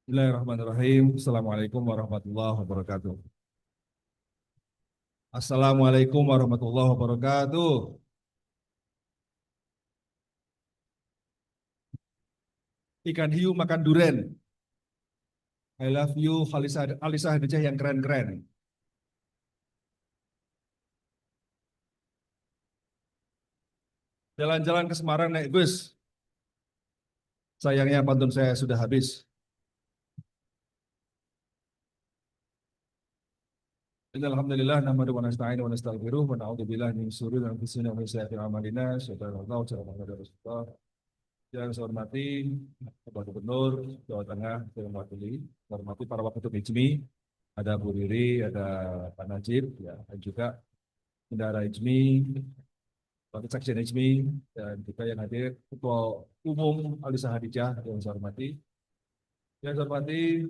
Bismillahirrahmanirrahim. Assalamualaikum warahmatullahi wabarakatuh. Assalamualaikum warahmatullahi wabarakatuh. Ikan hiu makan duren. I love you, Alisa Hadijah yang keren-keren. Jalan-jalan ke Semarang naik bus. Sayangnya pantun saya sudah habis. Alhamdulillah, nahmaduhu wa nasta'inu wa nastaghfiruh wa na'udzubillahi min syururi anfusina wa min sayyiati a'malina. Rasulullah. Yang saya hormati Bapak Gubernur Jawa Tengah, saya hormati para waketum IJMI, ada Bu Riri, ada Pak Najib, ya, dan juga bendara IJMI, Wakil Sekjen IJMI, dan juga yang hadir Ketua Umum Alisa Hadijah yang saya hormati. Yang saya hormati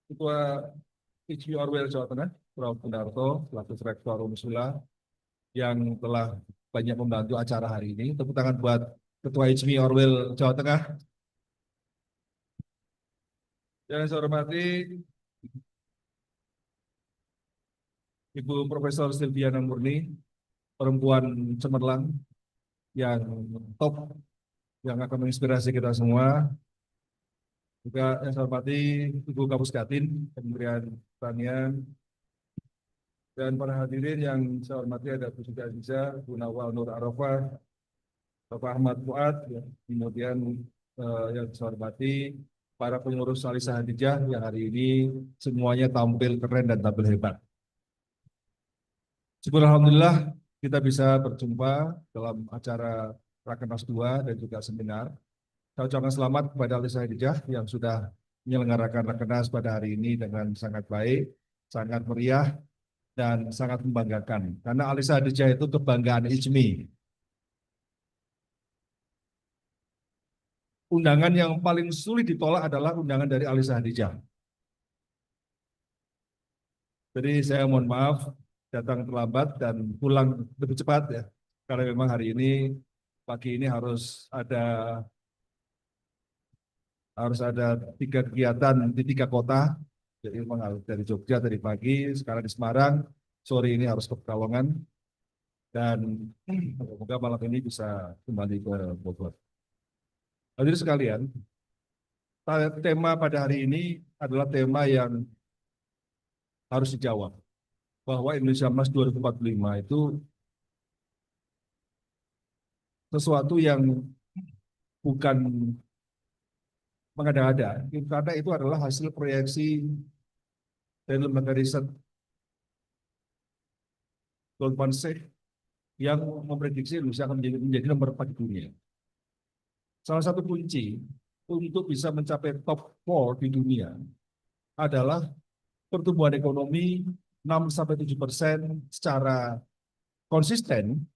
Ketua IJMI Orwell Jawa Tengah, Prof. Kundarto, selaku Rektor Unisula, yang telah banyak membantu acara hari ini. Tepuk tangan buat Ketua IJMI Orwell Jawa Tengah. Yang saya hormati Ibu Profesor Silviana Murni, perempuan cemerlang yang top, yang akan menginspirasi kita semua. Juga yang saya hormati Ibu Kapus Datin, Kementerian Pertanian, dan para hadirin yang saya hormati ada Bu Siti Aziza, Bu Nawal Nur Arafah, Bapak Ahmad Fuad, ya. Kemudian yang saya hormati para pengurus Alisa Hadijah yang hari ini semuanya tampil keren dan tampil hebat. Syukur Alhamdulillah kita bisa berjumpa dalam acara Rakernas 2 dan juga seminar. Saya ucapkan selamat kepada Alisa Hadijah yang sudah menyelenggarakan Rakernas pada hari ini dengan sangat baik, sangat meriah, dan sangat membanggakan. Karena Alisa Hadijah itu kebanggaan IJMI. Undangan yang paling sulit ditolak adalah undangan dari Alisa Hadijah. Jadi saya mohon maaf datang terlambat dan pulang lebih cepat ya. Karena memang hari ini pagi ini harus ada 3 kegiatan di 3 kota. Jadi memang harus dari Jogja tadi pagi, sekarang di Semarang, sore ini harus ke Pekalongan, dan semoga malam ini bisa kembali ke Bogor. Hadirin sekalian, tema pada hari ini adalah tema yang harus dijawab, bahwa Indonesia Emas 2045 itu sesuatu yang bukan mengada-ada, karena itu adalah hasil proyeksi dari lembaga riset Goldman Sachs yang memprediksi Indonesia akan menjadi nomor 4 di dunia. Salah satu kunci untuk bisa mencapai top 4 di dunia adalah pertumbuhan ekonomi 6-7% secara konsisten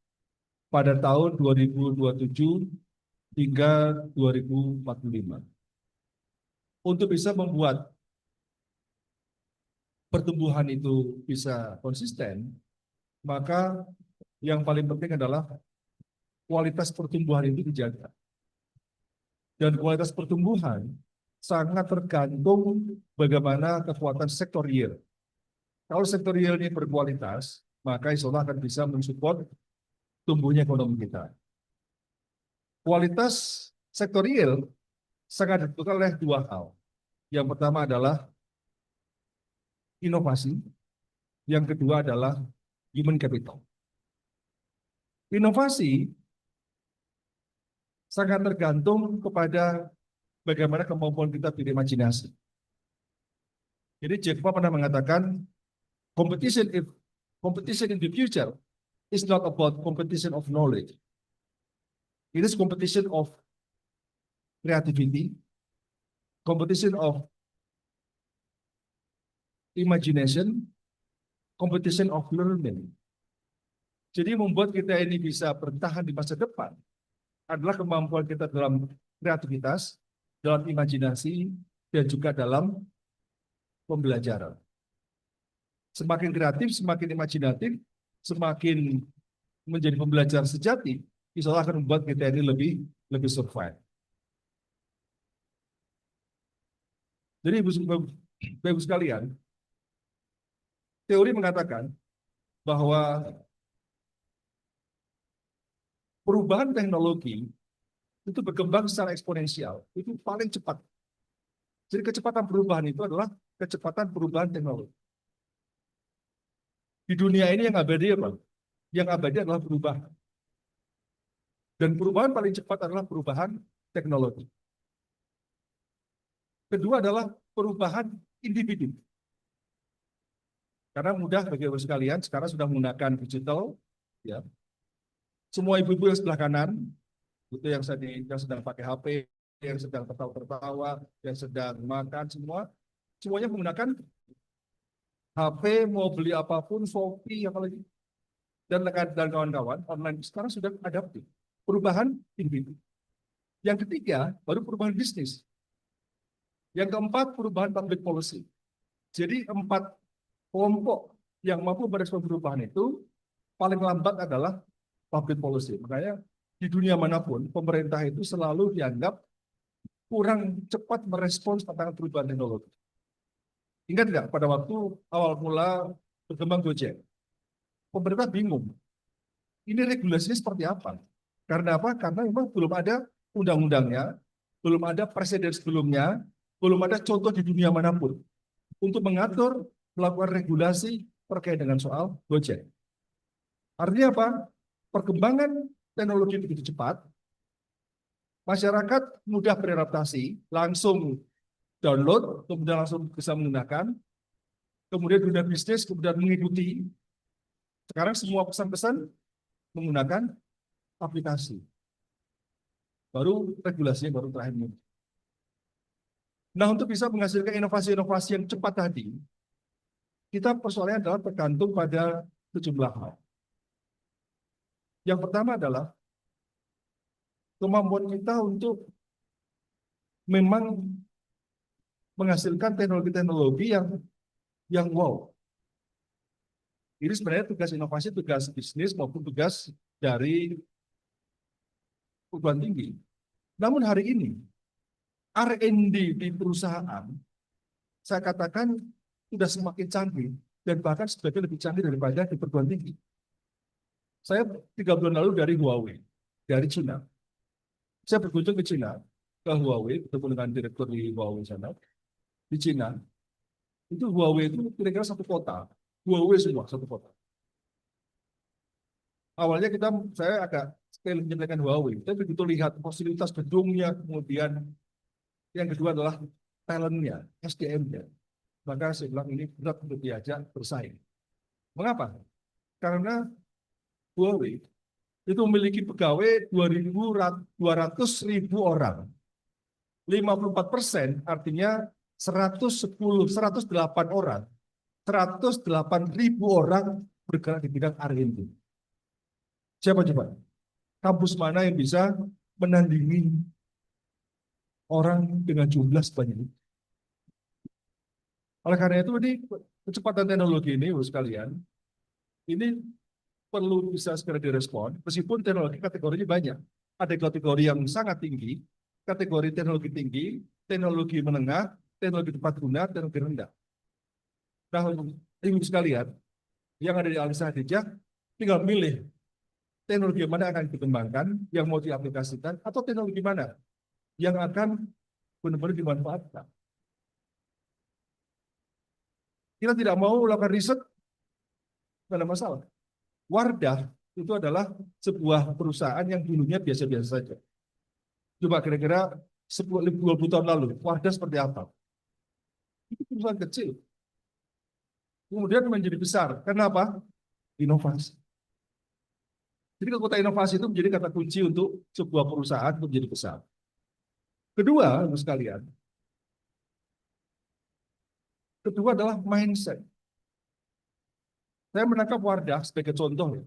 pada tahun 2027 hingga 2045. Untuk bisa membuat pertumbuhan itu bisa konsisten, maka yang paling penting adalah kualitas pertumbuhan itu dijaga. Dan kualitas pertumbuhan sangat tergantung bagaimana kekuatan sektor real. Kalau sektor real ini berkualitas, maka insya Allah akan bisa mensupport tumbuhnya ekonomi kita. Kualitas sektor real sangat ditentukan oleh 2 hal. Yang pertama adalah inovasi, yang kedua adalah human capital. Inovasi sangat tergantung kepada bagaimana kemampuan kita berimajinasi. Jadi Jack Ma pernah mengatakan, competition in the future is not about competition of knowledge. It is competition of creativity, competition of imagination, competition of learning. Jadi membuat kita ini bisa bertahan di masa depan adalah kemampuan kita dalam kreativitas, dalam imajinasi, dan juga dalam pembelajaran. Semakin kreatif, semakin imajinatif, semakin menjadi pembelajar sejati, insya Allah akan membuat kita ini lebih survive. Jadi Ibu sekalian, teori mengatakan bahwa perubahan teknologi itu berkembang secara eksponensial, itu paling cepat. Jadi kecepatan perubahan itu adalah kecepatan perubahan teknologi. Di dunia ini yang abadi apa? Yang abadi adalah perubahan. Dan perubahan paling cepat adalah perubahan teknologi. Kedua adalah perubahan individu. Karena mudah bagi ibu sekalian, sekarang sudah menggunakan digital, ya. Semua ibu-ibu yang sebelah kanan, itu yang sedang pakai HP, yang sedang tertawa-tertawa, yang sedang makan, semuanya menggunakan HP, mau beli apapun, Shopee, apalagi, dan kawan-kawan online sekarang sudah adaptif. Perubahan individu. Yang ketiga, baru perubahan bisnis. Yang keempat, perubahan public policy. Jadi 4 kelompok yang mampu merespon perubahan itu paling lambat adalah public policy. Makanya di dunia manapun, pemerintah itu selalu dianggap kurang cepat merespons tantangan perubahan teknologi. Ingat tidak pada waktu awal mula berkembang Gojek? Pemerintah bingung. Ini regulasinya seperti apa? Karena apa? Karena memang belum ada undang-undangnya, belum ada presiden sebelumnya, belum ada contoh di dunia manapun untuk mengatur melakukan regulasi terkait dengan soal Gojek. Artinya apa? Perkembangan teknologi begitu cepat, masyarakat mudah beradaptasi, langsung download, kemudian langsung bisa menggunakan, kemudian dunia bisnis kemudian mengikuti. Sekarang semua pesan-pesan menggunakan aplikasi. Baru regulasinya baru terakhir ini. Nah, untuk bisa menghasilkan inovasi-inovasi yang cepat tadi, kita persoalannya adalah tergantung pada sejumlah hal. Yang pertama adalah kemampuan kita untuk memang menghasilkan teknologi-teknologi yang wow. Ini sebenarnya tugas inovasi, tugas bisnis maupun tugas dari perguruan tinggi. Namun hari ini R&D di perusahaan saya katakan sudah semakin canggih dan bahkan sebagian lebih canggih daripada di perguruan tinggi. Saya 3 bulan lalu dari Huawei, dari Cina. Saya berkunjung ke Cina, ke Huawei, bertemu dengan direktur di Huawei sana. Di Cina, itu Huawei itu kira-kira satu kota. Huawei semua, satu kota. Awalnya saya agak sekali menyepelekan Huawei, tapi begitu lihat fasilitas gedungnya, kemudian yang kedua adalah talentnya, SDM-nya. Maka saya bilang ini berat untuk diajak bersaing. Mengapa? Karena Huawei itu memiliki pegawai 200.000 orang. 54% artinya 108 orang. 108.000 orang bergerak di bidang R&D. Siapa coba? Kampus mana yang bisa menandingi orang dengan jumlah sebanyak itu? Oleh karena itu, ini kecepatan teknologi ini, sekalian, ini perlu bisa segera direspon, meskipun teknologi kategorinya banyak. Ada kategori yang sangat tinggi, kategori teknologi tinggi, teknologi menengah, teknologi tepat guna, teknologi rendah. Nah, ibu sekalian, yang ada di Alisa Hadijah, tinggal pilih teknologi mana akan dikembangkan, yang mau diaplikasikan, atau teknologi mana yang akan benar-benar dimanfaatkan. Kita tidak mau melakukan riset, tidak ada masalah. Wardah itu adalah sebuah perusahaan yang dulunya biasa-biasa saja. Coba kira-kira 20 tahun lalu, Wardah seperti apa? Itu perusahaan kecil. Kemudian menjadi besar. Kenapa? Inovasi. Jadi kata inovasi itu menjadi kata kunci untuk sebuah perusahaan untuk menjadi besar. Kedua, sekalian, kedua adalah mindset. Saya menangkap Wardah sebagai contoh.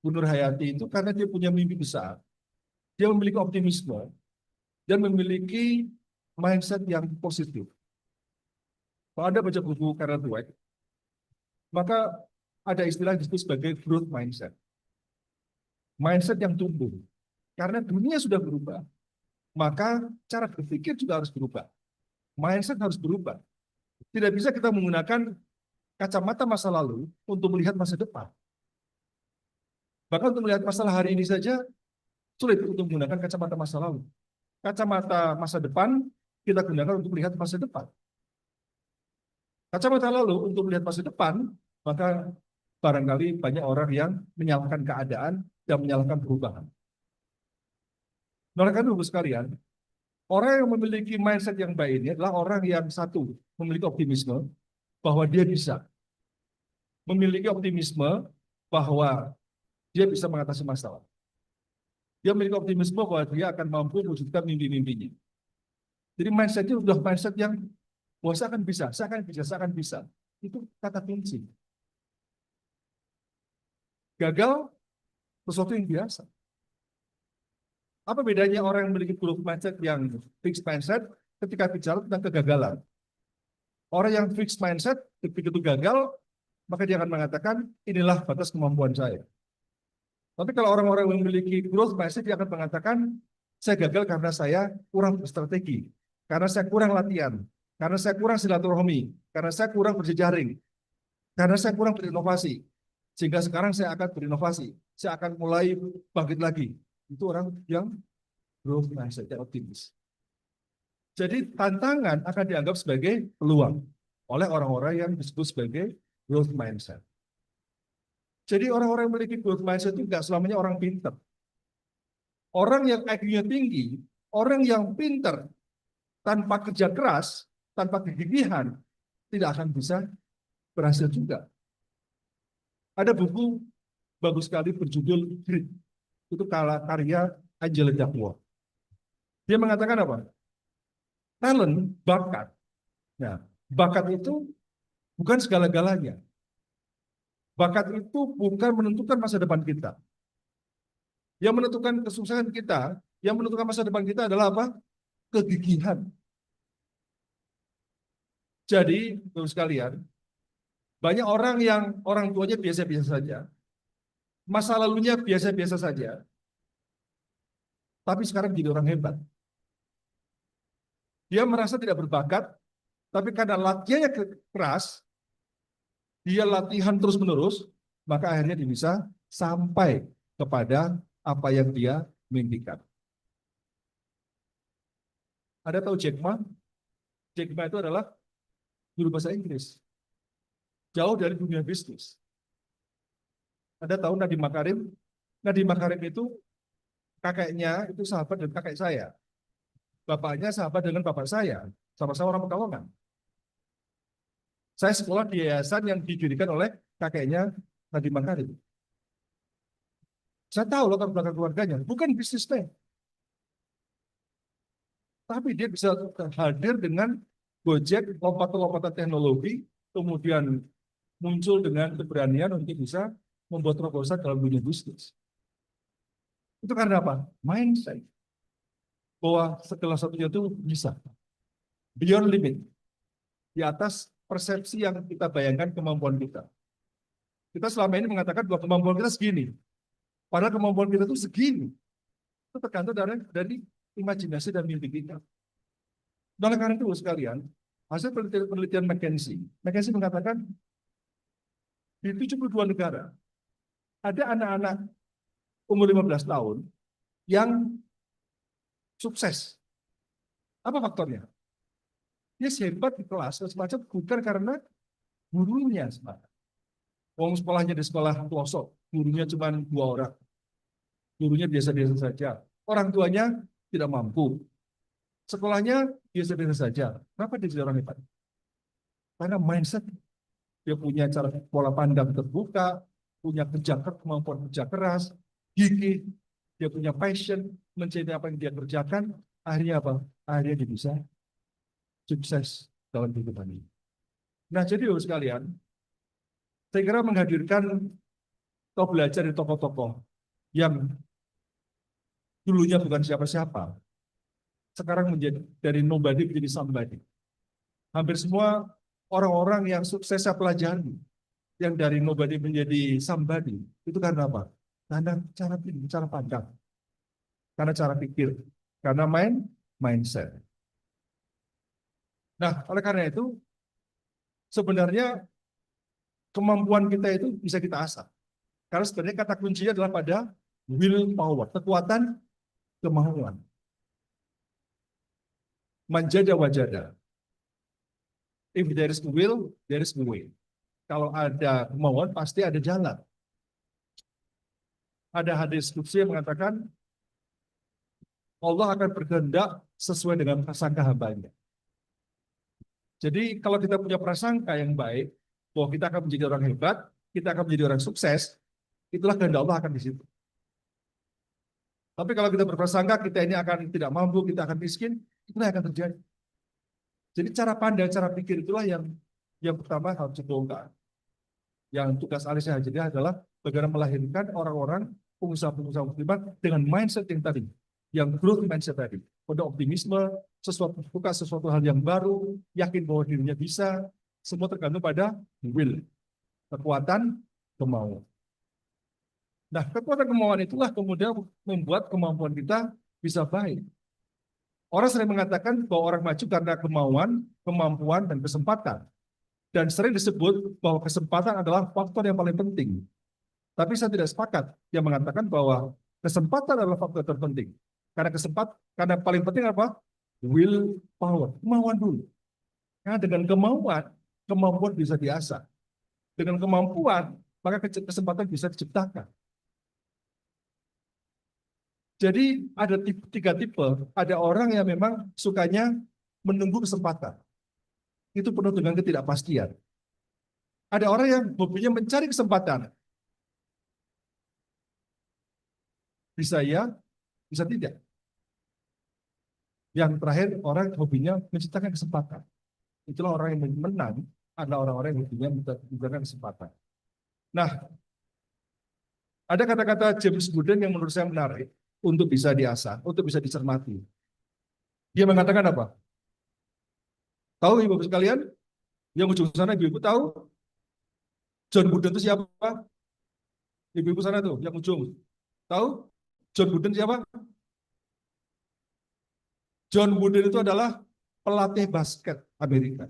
Bu Nur Hayati itu karena dia punya mimpi besar. Dia memiliki optimisme dan memiliki mindset yang positif. Kalau Anda baca buku Carol Dweck, maka ada istilah disebut sebagai growth mindset. Mindset yang tumbuh. Karena dunia sudah berubah, maka cara berpikir juga harus berubah. Mindset harus berubah. Tidak bisa kita menggunakan kacamata masa lalu untuk melihat masa depan. Bahkan untuk melihat masalah hari ini saja sulit untuk menggunakan kacamata masa lalu. Kacamata masa depan kita gunakan untuk melihat masa depan. Kacamata lalu untuk melihat masa depan, maka barangkali banyak orang yang menyalahkan keadaan dan menyalahkan perubahan. Oleh karena itu sekalian, orang yang memiliki mindset yang baik ini adalah orang yang satu, memiliki optimisme bahwa dia bisa. Memiliki optimisme bahwa dia bisa mengatasi masalah. Dia memiliki optimisme bahwa dia akan mampu mewujudkan mimpi-mimpinya. Jadi mindsetnya sudah mindset yang bahwa saya akan bisa, saya akan bisa, saya akan bisa. Itu kata kunci. Gagal sesuatu yang biasa. Apa bedanya orang yang memiliki growth mindset yang fixed mindset ketika bicara tentang kegagalan? Orang yang fixed mindset ketika itu gagal, maka dia akan mengatakan inilah batas kemampuan saya. Tapi kalau orang-orang yang memiliki growth mindset, dia akan mengatakan saya gagal karena saya kurang berstrategi, karena saya kurang latihan, karena saya kurang silaturahmi, karena saya kurang berjejaring, karena saya kurang berinovasi. Sehingga sekarang saya akan berinovasi, saya akan mulai bangkit lagi. Itu orang yang growth mindset, yang optimis. Jadi tantangan akan dianggap sebagai peluang oleh orang-orang yang disebut sebagai growth mindset. Jadi orang-orang yang memiliki growth mindset itu nggak selamanya orang pintar. Orang yang IQ-nya tinggi, orang yang pintar, tanpa kerja keras, tanpa kegigihan, tidak akan bisa berhasil juga. Ada buku bagus sekali berjudul Grit. Itu karya Angela Duckworth. Dia mengatakan apa? Talent, bakat. Nah, bakat itu bukan segala-galanya. Bakat itu bukan menentukan masa depan kita. Yang menentukan kesuksesan kita, yang menentukan masa depan kita adalah apa? Kegigihan. Jadi, Bapak sekalian, banyak orang yang orang tuanya biasa-biasa saja, masa lalunya biasa-biasa saja, tapi sekarang jadi orang hebat. Dia merasa tidak berbakat, tapi karena latihannya keras, dia latihan terus-menerus, maka akhirnya dia bisa sampai kepada apa yang dia mimpikan. Ada tahu Jack Ma? Jack Ma itu adalah guru bahasa Inggris. Jauh dari dunia bisnis. Ada tahu Nadiem Makarim? Nadiem Makarim itu kakeknya itu sahabat dengan kakek saya. Bapaknya sahabat dengan bapak saya. Sama-sama orang Pekalongan. Saya sekolah di yayasan yang didirikan oleh kakeknya Nadiem Makarim. Saya tahu latar belakang keluarganya. Bukan bisnismen. Tapi dia bisa hadir dengan Gojek, lompatan-lompatan teknologi, kemudian muncul dengan keberanian untuk bisa membuat terobosan dalam dunia bisnis. Itu karena apa? Mindset. Bahwa segala satunya itu bisa. Beyond limit. Di atas persepsi yang kita bayangkan kemampuan kita. Kita selama ini mengatakan bahwa kemampuan kita segini. Padahal kemampuan kita itu segini. Itu tergantung dari imajinasi dan mimpi kita. Oleh karena itu sekalian, hasil penelitian McKinsey mengatakan di 72 negara ada anak-anak umur 15 tahun yang sukses. Apa faktornya? Dia hebat di kelas, semacam bukan karena gurunya semangat. Wong sekolahnya di sekolah pelosok, gurunya cuma 2 orang. Gurunya biasa-biasa saja. Orang tuanya tidak mampu. Sekolahnya biasa-biasa saja. Kenapa dia jadi orang hebat? Karena mindset. Dia punya cara pola pandang terbuka, punya kemampuan kerja keras, gigih, dia punya passion, mencintai apa yang dia kerjakan, akhirnya apa? Akhirnya dia bisa sukses dalam kehidupan ini. Nah, jadi Bapak sekalian, saya kira menghadirkan atau belajar dari tokoh-tokoh yang dulunya bukan siapa-siapa, sekarang menjadi dari nobody menjadi somebody. Hampir semua orang-orang yang sukses saya pelajari, yang dari nobody menjadi somebody, itu karena apa? Karena cara pandang, karena cara pikir, karena mindset. Nah, oleh karena itu, sebenarnya kemampuan kita itu bisa kita asah. Karena sebenarnya kata kuncinya adalah pada willpower, kekuatan kemauan. Manjada wajada. If there is will, there is way. Kalau ada kemauan, pasti ada jalan. Ada hadis qudsi yang mengatakan, Allah akan berkehendak sesuai dengan prasangka hambanya. Jadi kalau kita punya prasangka yang baik, bahwa kita akan menjadi orang hebat, kita akan menjadi orang sukses, itulah kehendak Allah akan di situ. Tapi kalau kita berprasangka kita ini akan tidak mampu, kita akan miskin, itulah yang akan terjadi. Jadi cara pandang, cara pikir itulah yang pertama harus dibongkar. Yang tugas alisnya jadi adalah bagaimana melahirkan orang-orang pengusaha-pengusaha muslimat dengan mindset yang tadi, yang growth mindset tadi, pada optimisme, suka sesuatu hal yang baru, yakin bahwa dirinya bisa, semua tergantung pada will, kekuatan, kemauan. Nah, kekuatan kemauan itulah kemudian membuat kemampuan kita bisa baik. Orang sering mengatakan bahwa orang maju karena kemauan, kemampuan, dan kesempatan. Dan sering disebut bahwa kesempatan adalah faktor yang paling penting. Tapi saya tidak sepakat yang mengatakan bahwa kesempatan adalah faktor terpenting. Karena paling penting apa? Will power, kemauan dulu. Karena dengan kemampuan bisa diasah. Dengan kemampuan, maka kesempatan bisa diciptakan. Jadi ada tiga tipe. Ada orang yang memang sukanya menunggu kesempatan. Itu penuh dengan ketidakpastian. Ada orang yang hobinya mencari kesempatan. Bisa ya, bisa tidak. Yang terakhir, orang hobinya menciptakan kesempatan. Itulah orang yang menang, adalah orang-orang yang hobinya menciptakan kesempatan. Nah, ada kata-kata James Gooden yang menurut saya menarik untuk bisa diasah, untuk bisa dicermati. Dia mengatakan apa? Tahu ibu sekalian? Yang ujung sana ibu-ibu tahu? John Wooden itu siapa? Ibu-ibu sana tuh, yang ujung. Tahu? John Wooden siapa? John Wooden itu adalah pelatih basket Amerika.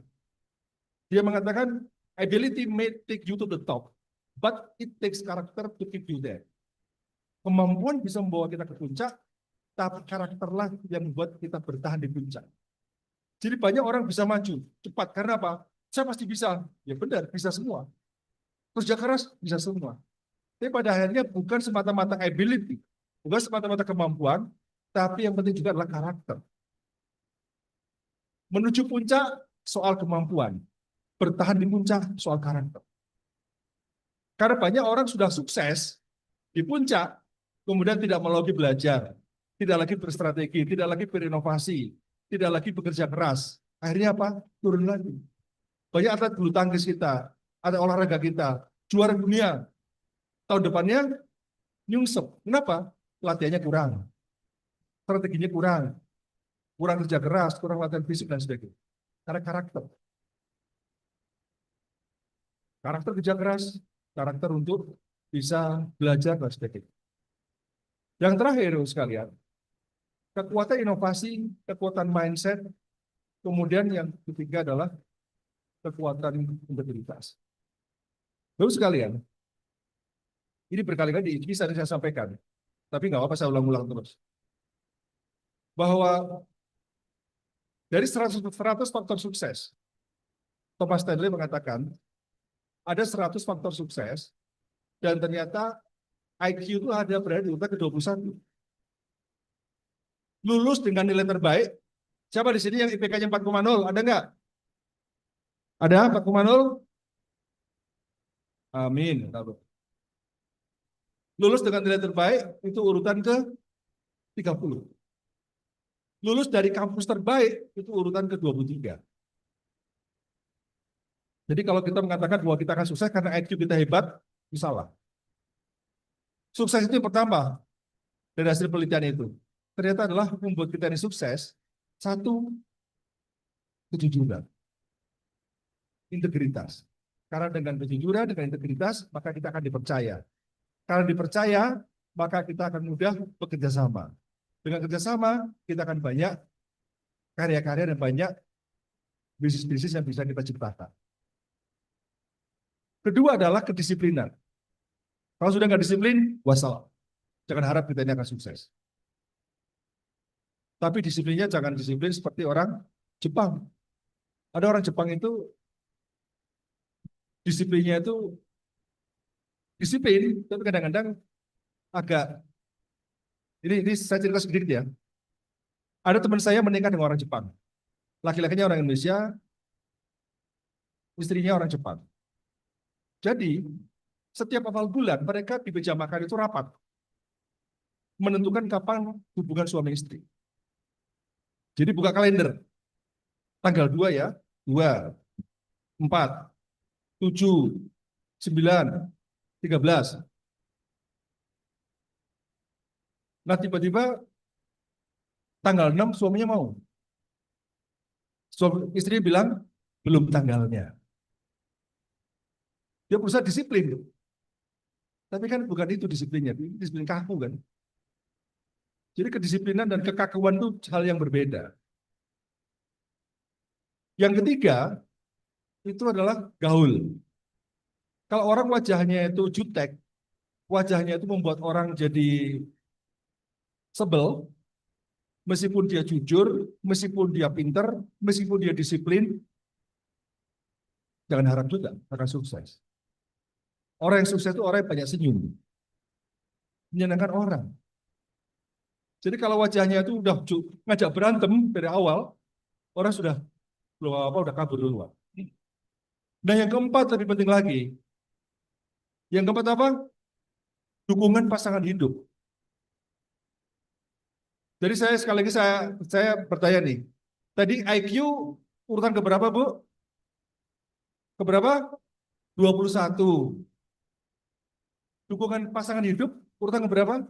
Dia mengatakan, ability may take you to the top, but it takes character to keep you there. Kemampuan bisa membawa kita ke puncak, tapi karakterlah yang membuat kita bertahan di puncak. Jadi banyak orang bisa maju cepat karena apa? Saya pasti bisa. Ya benar, bisa semua. Kerja keras bisa semua. Tapi pada akhirnya bukan semata-mata ability, bukan semata-mata kemampuan, tapi yang penting juga adalah karakter. Menuju puncak soal kemampuan, bertahan di puncak soal karakter. Karena banyak orang sudah sukses di puncak, kemudian tidak mau lagi belajar, tidak lagi berstrategi, tidak lagi berinovasi, tidak lagi bekerja keras. Akhirnya apa? Turun lagi. Banyak atlet bulu tangkis kita, ada olahraga kita, juara dunia. Tahun depannya nyungsep. Kenapa? Latihannya kurang, strateginya kurang kerja keras, kurang latihan fisik dan sebagainya. Karena karakter kerja keras, karakter untuk bisa belajar dan sebagainya. Yang terakhir sekalian, kekuatan inovasi, kekuatan mindset, kemudian yang ketiga adalah kekuatan integritas. Lalu sekalian, ini berkali-kali bisa saya sampaikan, tapi nggak apa-apa saya ulang-ulang terus. Bahwa dari 100 faktor sukses, Thomas Stanley mengatakan ada 100 faktor sukses dan ternyata IQ itu ada berada di urutan ke-21. Lulus dengan nilai terbaik. Siapa di sini yang IPK-nya 4,0? Ada nggak? Ada 4,0? Amin. Lulus dengan nilai terbaik itu urutan ke-30. Lulus dari kampus terbaik itu urutan ke-23. Jadi kalau kita mengatakan bahwa kita akan sukses karena IQ kita hebat, itu salah. Sukses itu yang pertama dari hasil penelitian itu. Ternyata adalah membuat kita ini sukses, satu, kejujuran, integritas. Karena dengan kejujuran, dengan integritas, maka kita akan dipercaya. Karena dipercaya, maka kita akan mudah bekerja sama. Dengan kerjasama, kita akan banyak karya-karya dan banyak bisnis-bisnis yang bisa kita ciptakan. Kedua adalah kedisiplinan. Kalau sudah nggak disiplin, wassalam. Jangan harap kita ini akan sukses. Tapi disiplinnya jangan disiplin seperti orang Jepang. Ada orang Jepang itu disiplinnya itu disiplin, tapi kadang-kadang agak ini saya cerita sedikit ya. Ada teman saya menikah dengan orang Jepang. Laki-lakinya orang Indonesia, istrinya orang Jepang. Jadi, setiap awal bulan mereka di meja makan itu rapat. Menentukan kapan hubungan suami istri. Jadi buka kalender. Tanggal 2 ya. 2, 4, 7, 9, 13. Nah tiba-tiba tanggal 6 suaminya mau. Istri bilang, belum tanggalnya. Dia berusaha disiplin. Tapi kan bukan itu disiplinnya, disiplin kaku kan. Jadi kedisiplinan dan kekakuan itu hal yang berbeda. Yang ketiga, itu adalah gaul. Kalau orang wajahnya itu jutek, wajahnya itu membuat orang jadi sebel, meskipun dia jujur, meskipun dia pinter, meskipun dia disiplin, jangan harap juga akan sukses. Orang yang sukses itu orang yang banyak senyum, menyenangkan orang. Jadi kalau wajahnya itu udah ngajak berantem dari awal, orang sudah udah kabur duluan. Nah yang keempat lebih penting lagi. Yang keempat apa? Dukungan pasangan hidup. Jadi saya sekali lagi saya bertanya nih. Tadi IQ urutan keberapa, Bu? Keberapa? 21. Dukungan pasangan hidup urutan keberapa?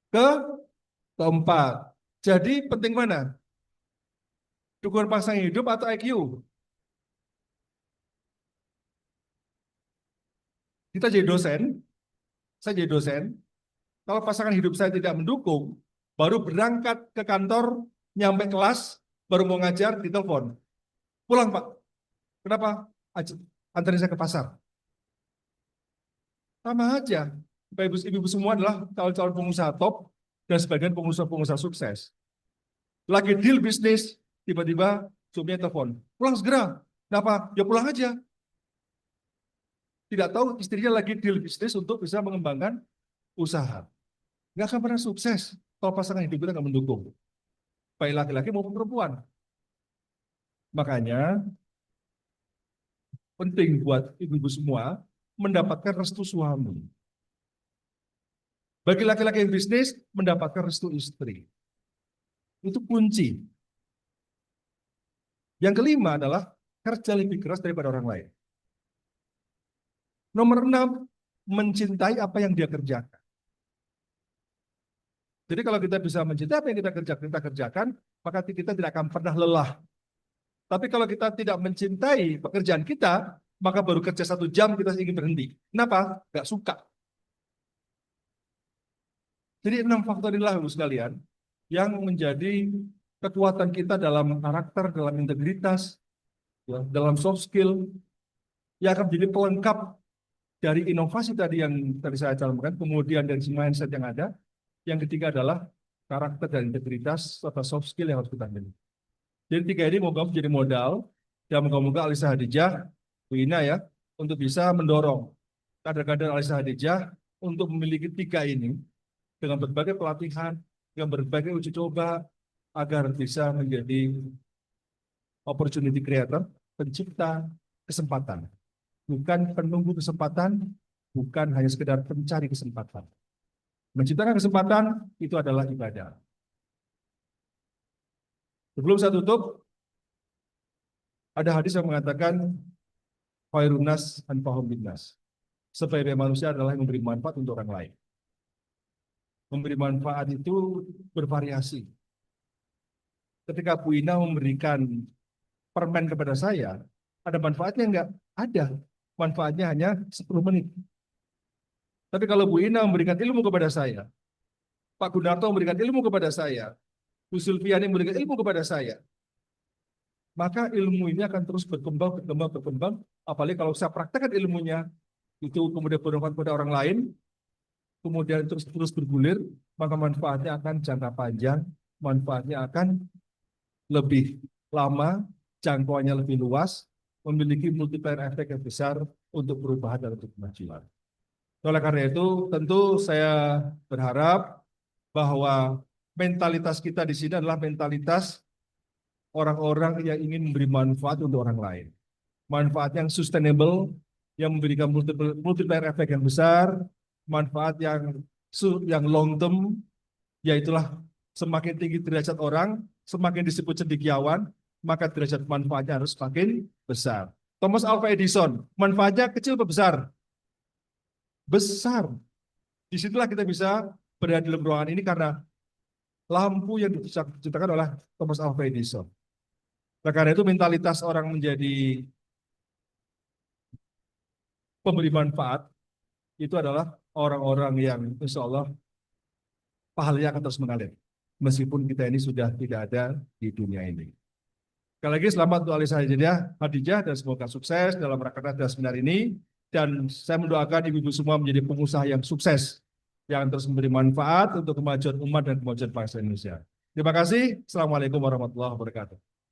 Keempat. Jadi penting mana? Dukungan pasangan hidup atau IQ? Kita jadi dosen, saya jadi dosen. Kalau pasangan hidup saya tidak mendukung, baru berangkat ke kantor, nyampe kelas, baru mau ngajar, ditelepon. Pulang, Pak. Kenapa? Antarin saya ke pasar. Sama aja. Ibu-ibu semua adalah calon-calon pengusaha top dan sebagian pengusaha-pengusaha sukses. Lagi deal bisnis, tiba-tiba suaminya telepon. Pulang segera. Kenapa? Ya pulang aja. Tidak tahu istrinya lagi deal bisnis untuk bisa mengembangkan usaha. Nggak akan pernah sukses kalau pasangan hidup kita nggak mendukung. Baik laki-laki maupun perempuan. Makanya penting buat ibu-ibu semua mendapatkan restu suami. Bagi laki-laki yang bisnis, mendapatkan restu istri. Itu kunci. Yang kelima adalah kerja lebih keras daripada orang lain. Nomor 6, mencintai apa yang dia kerjakan. Jadi kalau kita bisa mencintai apa yang kita kerjakan, maka kita tidak akan pernah lelah. Tapi kalau kita tidak mencintai pekerjaan kita, maka baru kerja 1 jam kita ingin berhenti. Kenapa? Gak suka. Jadi 6 faktor inilah sekalian yang menjadi kekuatan kita dalam karakter, dalam integritas, ya, dalam soft skill, yang akan menjadi pelengkap dari inovasi tadi yang tadi saya cantumkan, kemudian dari mindset yang ada. Yang ketiga adalah karakter dan integritas atau soft skill yang harus kita miliki. Jadi 3 ini moga menjadi modal, dan moga-moga Alisa Hadijah, Bu Ina ya, untuk bisa mendorong kader-kader Alisa Hadijah untuk memiliki 3 ini, dengan berbagai pelatihan, dengan berbagai uji coba, agar bisa menjadi opportunity creator, pencipta kesempatan. Bukan penunggu kesempatan, bukan hanya sekedar pencari kesempatan. Menciptakan kesempatan itu adalah ibadah. Sebelum saya tutup, ada hadis yang mengatakan, khairun nas anfa'uhum linnas. Sebaik-baik manusia adalah yang memberi manfaat untuk orang lain. Memberi manfaat itu bervariasi. Ketika Bu Ina memberikan permen kepada saya, ada manfaatnya enggak? Ada. Manfaatnya hanya 10 menit. Tapi kalau Bu Ina memberikan ilmu kepada saya, Pak Gunarto memberikan ilmu kepada saya, Bu Sylviani memberikan ilmu kepada saya, maka ilmu ini akan terus berkembang, berkembang, berkembang. Apalagi kalau saya praktekkan ilmunya, itu kemudian bermanfaat pada orang lain, kemudian terus bergulir, maka manfaatnya akan jangka panjang, manfaatnya akan lebih lama, jangkauannya lebih luas, memiliki multiplier efek yang besar untuk perubahan dan untuk kemajuan. Oleh karena itu, tentu saya berharap bahwa mentalitas kita di sini adalah mentalitas orang-orang yang ingin memberi manfaat untuk orang lain. Manfaat yang sustainable, yang memberikan multiplier efek yang besar, manfaat yang long term, yaitulah semakin tinggi derajat orang, semakin disebut cendekiawan, maka derajat manfaatnya harus semakin besar. Thomas Alva Edison, manfaatnya kecil atau besar? Besar. Disitulah kita bisa berada dalam ruangan ini karena lampu yang diciptakan oleh Thomas Alva Edison. Nah, karena itu mentalitas orang menjadi pemberi manfaat itu adalah orang-orang yang insya Allah pahalanya akan terus mengalir. Meskipun kita ini sudah tidak ada di dunia ini. Sekali lagi selamat untuk Alisa Hadijah dan semoga sukses dalam rakernas dan seminar ini. Dan saya mendoakan ibu-ibu semua menjadi pengusaha yang sukses, yang terus memberi manfaat untuk kemajuan umat dan kemajuan bangsa Indonesia. Terima kasih. Assalamualaikum warahmatullahi wabarakatuh.